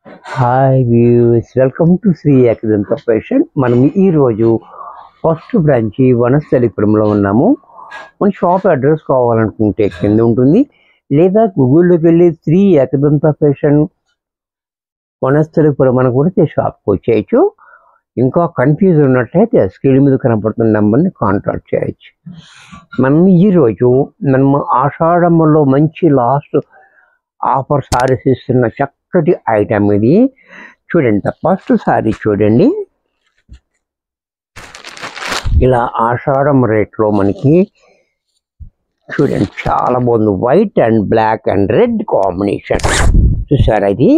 Hi views, welcome to Shri Ekadanta fashion. మనం ఈరోజు first branch వనస్థలిపురంలో ఉన్నాము. మన షాప్ అడ్రస్ కావాలనుకుంటే కింద ఉంటుంది, లేదా గూగుల్లోకి వెళ్ళి శ్రీ ఏకదంత ఫ్యాషన్ వనస్థలిపురం అని కూడా షాప్కి వచ్చేయచ్చు. ఇంకా కన్ఫ్యూజ్ ఉన్నట్లయితే స్క్రీన్ మీద కనపడుతున్న నెంబర్ని కాంటాక్ట్ చేయొచ్చు. మనం ఈరోజు ఆషాఢంలో మంచి లాస్ట్ ఆఫర్ సారీస్ ఇస్తున్న చక్కటి ఐటమ్ ఇది. చూడండి, ఫస్ట్ సారీ చూడండి, ఇలా ఆషాఢం రేట్లో మనకి చూడండి చాలా బాగుంది. White and black and red combination చూసారా, ఇది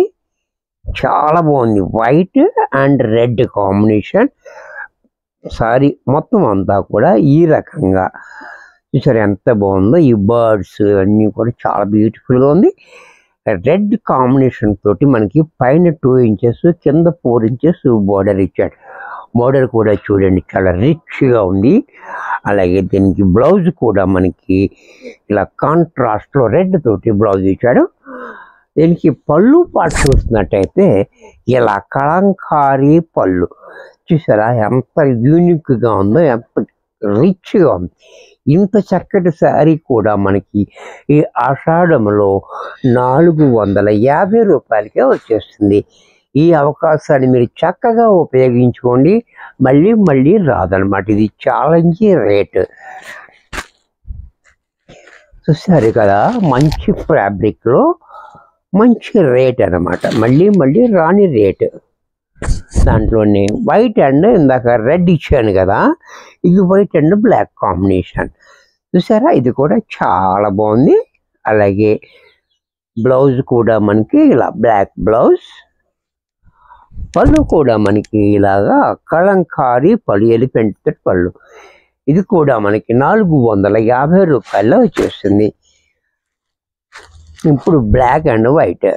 చాలా బాగుంది. White and red combination sari మొత్తం అంతా కూడా ఈ రకంగా చూసారా, ఎంత బాగుందో. ఈ బర్డ్స్ అన్నీ కూడా చాలా బ్యూటిఫుల్గా ఉంది. రెడ్ కాంబినేషన్ తోటి మనకి పైన 2 ఇంచెస్ కింద 4 ఇంచెస్ బోర్డర్ ఇచ్చాడు. బోర్డర్ కూడా చూడండి చాలా రిచ్గా ఉంది. అలాగే దీనికి బ్లౌజ్ కూడా మనకి ఇలా కాంట్రాస్ట్లో రెడ్ తోటి బ్లౌజ్ ఇచ్చాడు. దీనికి పళ్ళు పాటు చూసినట్టయితే ఇలా కలంకారీ పళ్ళు చూసారా, ఎంత యూనిక్గా ఉందో, ఎంత రిచ్గా ఉంది. ఇంత చక్కటి శారీ కూడా మనకి ఈ ఆషాఢంలో 450 రూపాయలకే వచ్చేస్తుంది. ఈ అవకాశాన్ని మీరు చక్కగా ఉపయోగించుకోండి, మళ్ళీ మళ్ళీ రాదనమాట. ఇది ఛాలెంజ్ రేట్ చూసారు కదా, మంచి ఫ్యాబ్రిక్లో మంచి రేట్ అనమాట, మళ్ళీ మళ్ళీ రాని రేటు. దాంట్లోనే వైట్ అండ్ ఇందాక రెడ్ ఇచ్చాను కదా, ఇది వైట్ అండ్ బ్లాక్ కాంబినేషన్ చూసారా, ఇది కూడా చాలా బాగుంది. అలాగే బ్లౌజ్ కూడా మనకి ఇలా బ్లాక్ బ్లౌజ్, పళ్ళు కూడా మనకి ఇలాగా కలంకారీ పళ్ళు, ఎలిఫెంట్ పళ్ళు. ఇది కూడా మనకి 450 రూపాయల్లో వచ్చేస్తుంది. ఇప్పుడు బ్లాక్ అండ్ వైట్,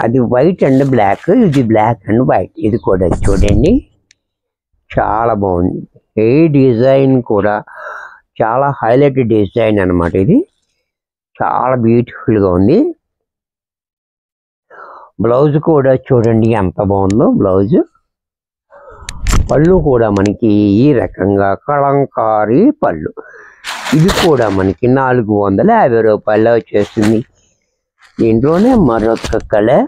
అది వైట్ అండ్ బ్లాక్, ఇది బ్లాక్ అండ్ వైట్. ఇది కూడా చూడండి చాలా బాగుంది. ఏ డిజైన్ కూడా చాలా హైలైట్ డిజైన్ అనమాట. ఇది చాలా బ్యూటిఫుల్గా ఉంది. బ్లౌజ్ కూడా చూడండి ఎంత బాగుందో బ్లౌజ్. పళ్ళు కూడా మనకి ఈ రకంగా కలంకారీ పళ్ళు. ఇది కూడా మనకి 450 రూపాయల్లో వచ్చేస్తుంది. దీంట్లోనే మరొక కలర్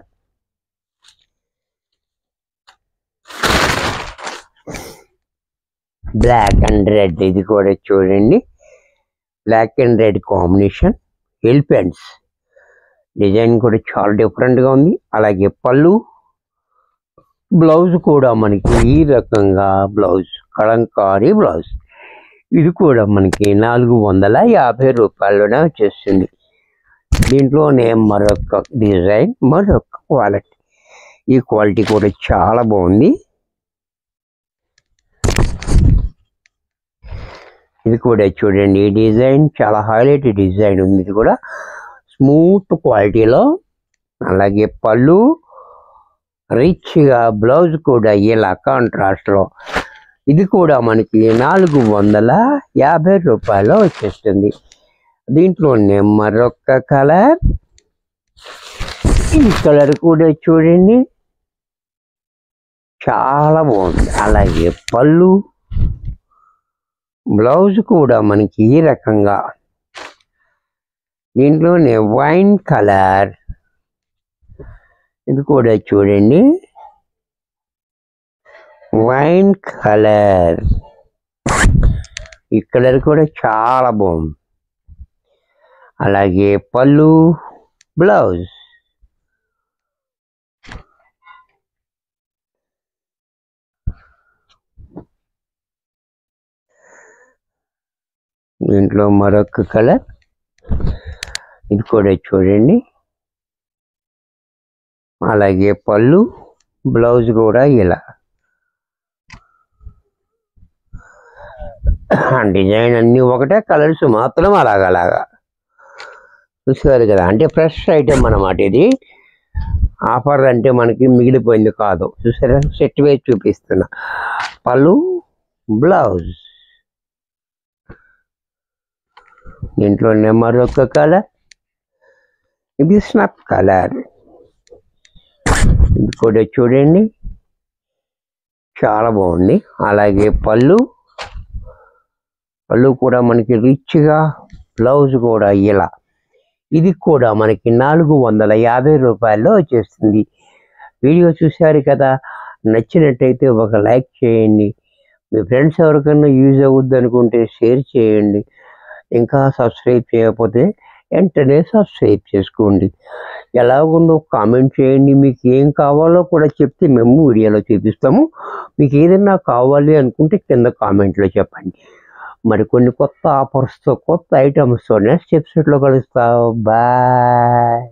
బ్లాక్ అండ్ రెడ్. ఇది కూడా చూడండి black and red combination, elephants design కూడా చాలా డిఫరెంట్గా ఉంది. అలాగే పళ్ళు, బ్లౌజ్ కూడా మనకి ఈ రకంగా బ్లౌజ్ కలంకారీ బ్లౌజ్. ఇది కూడా మనకి 450 రూపాయల్లోనే వచ్చేస్తుంది. దీంట్లోనే మరొక డిజైన్, మరొక క్వాలిటీ. ఈ క్వాలిటీ కూడా చాలా బాగుంది. ఇది కూడా చూడండి, ఈ డిజైన్ చాలా హైలైట్ డిజైన్ ఉంది. ఇది కూడా స్మూత్ క్వాలిటీలో. అలాగే పళ్ళు రిచ్గా, బ్లౌజ్ కూడా ఇలా కాంట్రాస్ట్లో. ఇది కూడా మనకి 450 రూపాయల్లో వచ్చేస్తుంది. దీంట్లోనే మరొక కలర్, ఈ కలర్ కూడా చూడండి చాలా బాగుంది. అలాగే పళ్ళు, బ్లౌజ్ కూడా మనకి ఈ రకంగా. దీంట్లోనే వైన్ కలర్, ఇది కూడా చూడండి వైన్ కలర్. ఈ కలర్ కూడా చాలా బాగుంది. అలాగే పళ్ళు, బ్లౌజ్. దీంట్లో మరొక కలర్, ఇది కూడా చూడండి. అలాగే పళ్ళు, బ్లౌజ్ కూడా ఇలా. డిజైన్ అన్నీ ఒకటే, కలర్స్ మాత్రం అలాగలాగా చూసారు కదా. అంటే ఫ్రెష్ ఐటమ్ అన్నమాట ఇది. ఆఫర్ అంటే మనకి మిగిలిపోయింది కాదు. చూసారా, సెట్ వేసి చూపిస్తున్నా. పళ్ళు, బ్లౌజ్. దీంట్లోనే మరొక కలర్, ఇది స్నఫ్ కలర్. ఇది కూడా చూడండి చాలా బాగుంది. అలాగే పళ్ళు కూడా మనకి రిచ్గా, బ్లౌజ్ కూడా ఇలా. ఇది కూడా మనకి 450 రూపాయల్లో వచ్చేస్తుంది. వీడియో చూశారు కదా, నచ్చినట్టయితే ఒక లైక్ చేయండి. మీ ఫ్రెండ్స్ ఎవరికైనా యూజ్ అవుద్ది అనుకుంటే షేర్ చేయండి. ఇంకా సబ్స్క్రైబ్ చేయకపోతే వెంటనే సబ్స్క్రైబ్ చేసుకోండి. ఎలాగుందో కామెంట్ చేయండి. మీకు ఏం కావాలో కూడా చెప్తే మేము వీడియోలో చూపిస్తాము. మీకు ఏదైనా కావాలి అనుకుంటే కింద కామెంట్లో చెప్పండి. మరి కొన్ని కొత్త ఆఫర్స్తో, కొత్త ఐటమ్స్తో నెక్స్ట్ ఎపిసోడ్లో కలుస్తాం. బాయ్.